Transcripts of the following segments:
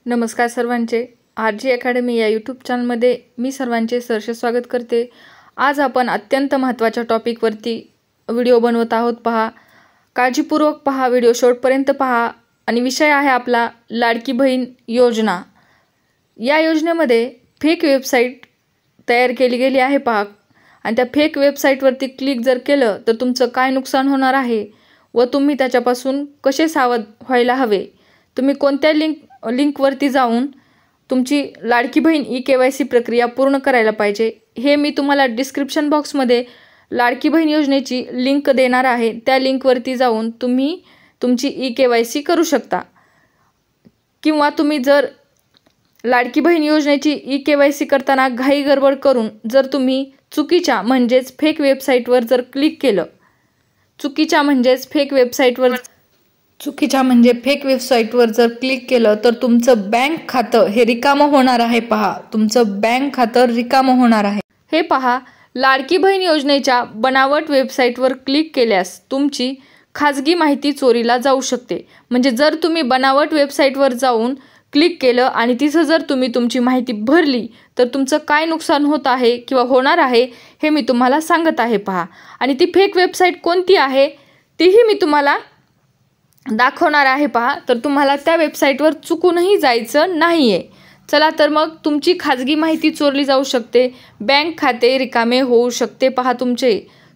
नमस्कार सर्वांचे, RG academy या यूट्यूब चॅनलमध्ये मी सर्वांचे सहर्ष स्वागत करते। आज आपण अत्यंत महत्त्वाच्या टॉपिकवरती व्हिडिओ बनवत आहोत। पहा, काळजीपूर्वक पहा, व्हिडिओ शेवटपर्यंत पहा। आणि विषय आहे आपला लाडकी बहीण योजना। या योजनेमध्ये फेक वेबसाईट तयार केली गेली आहे पहा, आणि त्या फेक वेबसाईटवरती क्लिक जर केलं तर तुमचं काय नुकसान होणार आहे व तुम्ही त्याच्यापासून कसे सावध व्हायला हवे। तुम्ही कोणत्या लिंकवरती जाऊन तुमची लाडकी बहीण KYC प्रक्रिया पूर्ण करायला पाहिजे हे मी तुम्हाला डिस्क्रिप्शन बॉक्समध्ये लाडकी बहीण योजनेची लिंक देणार आहे। त्या लिंकवरती जाऊन तुम्ही तुमची KYC करू शकता। किंवा तुम्ही जर लाडकी बहीण योजनेची KYC करताना घाई गडबड करून जर तुम्ही चुकीच्या म्हणजेच फेक वेबसाईटवर जर क्लिक केलं, चुकीच्या म्हणजे फेक वेबसाईटवर जर क्लिक केलं तर तुमचं बँक खातं हे रिकामं होणार आहे। पहा, तुमचं बँक खातं रिकामं होणार आहे। हे पहा, लाडकी बहीण योजनेच्या बनावट वेबसाईटवर क्लिक केल्यास तुमची खाजगी माहिती चोरीला जाऊ शकते। म्हणजे जर तुम्ही बनावट वेबसाईटवर जाऊन क्लिक केलं आणि तिथं जर तुम्ही तुमची माहिती भरली तर तुमचं काय नुकसान होत आहे किंवा होणार आहे हे मी तुम्हाला सांगत आहे। पहा, आणि ती फेक वेबसाईट कोणती आहे तीही मी तुम्हाला दाखवणार आहे। पहा, तर तुम्हाला त्या वेबसाईटवर चुकूनही जायचं नाहीये। चला तर मग तुमची खाजगी माहिती चोरली जाऊ शकते, बँक खाते रिकामे होऊ शकते। पहा,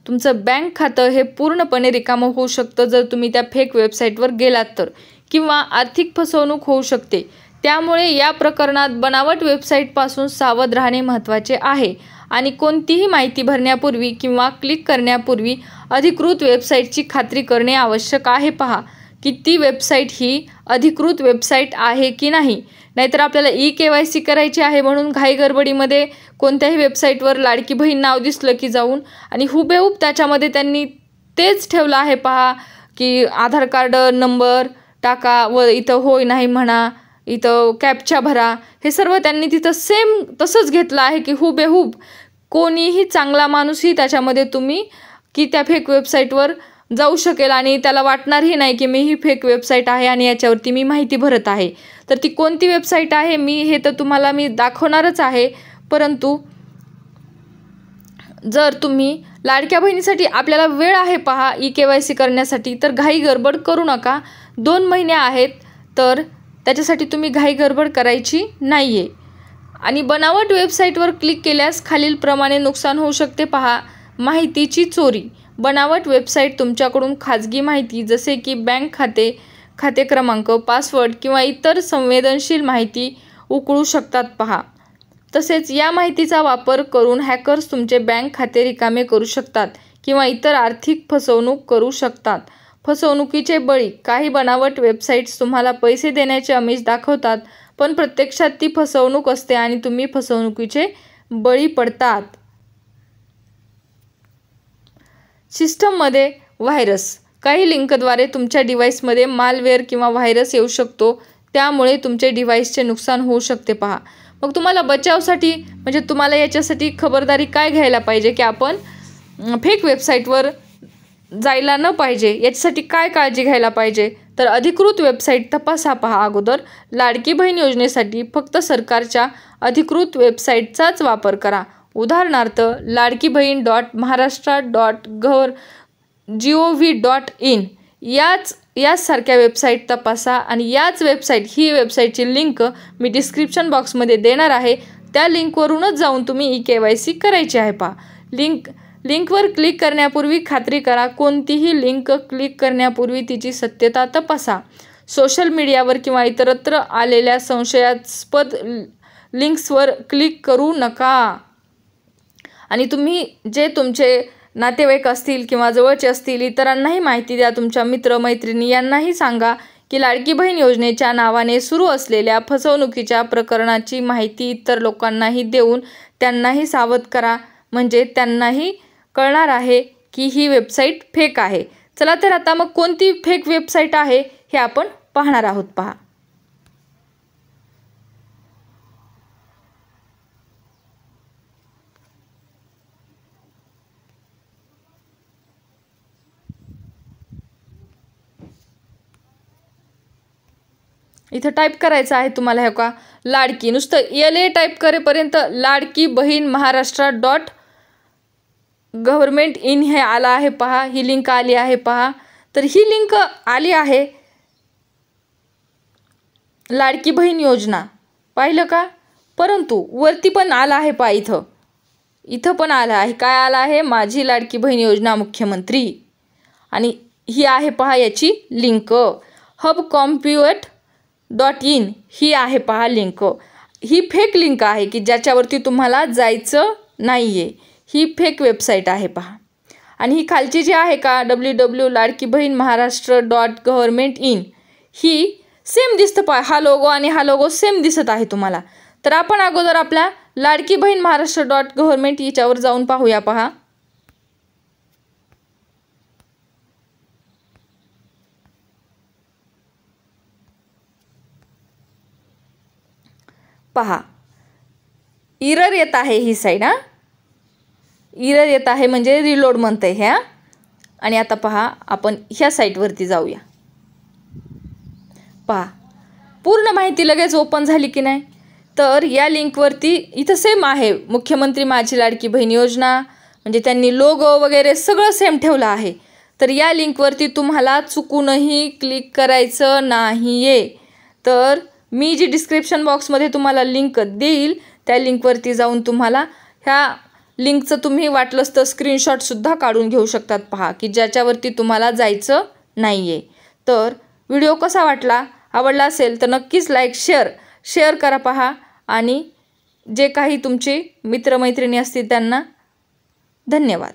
तुमचं बँक खातं हे पूर्णपणे रिकामं होऊ शकतं जर तुम्ही त्या फेक वेबसाईटवर गेलात तर, किंवा आर्थिक फसवणूक होऊ शकते। त्यामुळे या प्रकरणात बनावट वेबसाईटपासून सावध राहणे महत्त्वाचे आहे। आणि कोणतीही माहिती भरण्यापूर्वी किंवा क्लिक करण्यापूर्वी अधिकृत वेबसाईटची खात्री करणे आवश्यक आहे। पहा की ती वेबसाईट ही अधिकृत वेबसाईट आहे की नाही, नाहीतर आपल्याला KYC करायची आहे म्हणून घाई गडबडीमध्ये कोणत्याही वेबसाईटवर लाडकी बहीण नाव दिसलं की जाऊन आणि हुबेहूब त्याच्यामध्ये त्यांनी तेच ठेवलं आहे। पहा की आधार कार्ड नंबर टाका व इथं होय नाही म्हणा, इथं कॅप्चा भरा, हे सर्व त्यांनी तिथं सेम तसंच घेतलं आहे की हुबेहूब कोणीही चांगला माणूसही त्याच्यामध्ये तुम्ही की त्या फेक वेबसाईटवर जाऊ शकेल आणि त्याला वाटणारही नाही की मी ही फेक वेबसाईट आहे आणि याच्यावरती मी माहिती भरत आहे। तर ती कोणती वेबसाईट आहे हे तर तुम्हाला मी दाखवणारच आहे। परंतु जर तुम्ही लाडक्या बहिणीसाठी आपल्याला वेळ आहे पहा KYC करण्यासाठी, तर घाई गडबड करू नका। 2 महिने आहेत तर त्याच्यासाठी तुम्ही घाई गडबड करायची नाहीये। आणि बनावट वेबसाईटवर क्लिक केल्यास खालीलप्रमाणे नुकसान होऊ शकते। पहा, माहितीची चोरी। बनावट वेबसाईट तुमच्याकडून खाजगी माहिती जसे की बँक खाते क्रमांक, पासवर्ड किंवा इतर संवेदनशील माहिती उकळू शकतात। पहा, तसेच या माहितीचा वापर करून हॅकर्स तुमचे बँक खाते रिकामे करू शकतात किंवा इतर आर्थिक फसवणूक करू शकतात। फसवणुकीचे बळी। काही बनावट वेबसाईट्स तुम्हाला पैसे देण्याचे आमिष दाखवतात, पण प्रत्यक्षात ती फसवणूक असते आणि तुम्ही फसवणुकीचे बळी पडतात। सिस्टममध्ये व्हायरस। काही लिंकद्वारे तुमच्या डिव्हाइसमध्ये मालवेअर किंवा व्हायरस येऊ शकतो, त्यामुळे तुमचे डिव्हाइसचे नुकसान होऊ शकते। पहा, मग तुम्हाला बचावसाठी म्हणजे तुम्हाला याच्यासाठी खबरदारी काय घ्यायला पाहिजे की आपण फेक वेबसाईटवर जायला न पाहिजे, याच्यासाठी काय काळजी घ्यायला पाहिजे, तर अधिकृत वेबसाईट तपासा। पहा, अगोदर लाडकी बहीण योजनेसाठी फक्त सरकारच्या अधिकृत वेबसाईटचाच वापर करा। उदाहरणार्थ ladkibaheen.maharashtra.gov.in याचसारख्या वेबसाईट तपासा। आणि ही वेबसाईटची लिंक मी डिस्क्रिप्शन बॉक्समध्ये देणार आहे। त्या लिंकवरूनच जाऊन तुम्ही KYC करायची आहे। पहा, लिंकवर क्लिक करण्यापूर्वी खात्री करा। कोणतीही लिंक क्लिक करण्यापूर्वी तिची सत्यता तपासा। सोशल मीडियावर किंवा इतरत्र आलेल्या संशयास्पद लिंक्सवर क्लिक करू नका। आणि तुम्ही जे तुमचे नातेवाईक असतील किंवा जवळचे असतील इतरांनाही माहिती द्या। तुमच्या मित्र मैत्रिणी यांनाही सांगा की लाडकी बहीण योजनेच्या नावाने सुरू असलेल्या फसवणुकीच्या प्रकरणाची माहिती इतर लोकांनाही देऊन त्यांनाही सावध करा, म्हणजे त्यांनाही कळणार आहे की ही वेबसाईट फेक आहे। चला तर आता मग कोणती फेक वेबसाईट आहे हे आपण पाहणार आहोत। पहा, इथं टाईप करायचं आहे तुम्हाला. हे का लाडकी, नुसतं LA टाईप करेपर्यंत लाडकी बहीण महाराष्ट्र .gov.in हे आलं आहे पहा. ही लिंक आली आहे पहा. तर ही लिंक आली आहे लाडकी बहीण योजना, पाहिलं का. परंतु वरती पण आलं आहे पहा. इथं पण आलं आहे. काय आलं आहे, माझी लाडकी बहीण योजना मुख्यमंत्री. आणि ही आहे पहा याची लिंक, hubcompute.in ही आहे पहा लिंक. ही फेक लिंक आहे की ज्याच्यावरती तुम्हाला जायचं नाही आहे. ही फेक वेबसाईट आहे पहा. आणि ही खालची जी आहे का www.ladkibahinmaharashtra.gov.in ही सेम दिसतं पहा. हा लोगो आणि हा लोगो सेम दिसत आहे तुम्हाला. तर आपण अगोदर आपल्या लाडकी बहीण महाराष्ट्र.gov.in याच्यावर जाऊन पाहूया पहा. पहा इरर येत आहे ही साईड. इरर येत आहे म्हणजे रिलोड म्हणतंय ह्या. आणि आता पहा आपण ह्या साईटवरती जाऊया. पहा पूर्ण माहिती लगेच ओपन झाली की नाही. तर या लिंकवरती इथं सेम आहे मुख्यमंत्री माझी लाडकी बहीण योजना, म्हणजे त्यांनी लोगो वगैरे सगळं सेम ठेवलं आहे. तर या लिंकवरती तुम्हाला चुकूनही क्लिक करायचं नाही आहे. तर मी जी डिस्क्रिप्शन बॉक्समध्ये तुम्हाला लिंक देईल त्या लिंकवरती जाऊन तुम्हाला ह्या लिंकचं तुम्ही वाटलंच तर स्क्रीनशॉटसुद्धा काढून घेऊ शकतात पहा, की ज्याच्यावरती तुम्हाला जायचं नाही आहे. तर व्हिडिओ कसा वाटला, आवडला असेल तर नक्कीच लाईक शेअर करा पहा. आणि जे काही तुमचे मित्रमैत्रिणी असतील त्यांना धन्यवाद.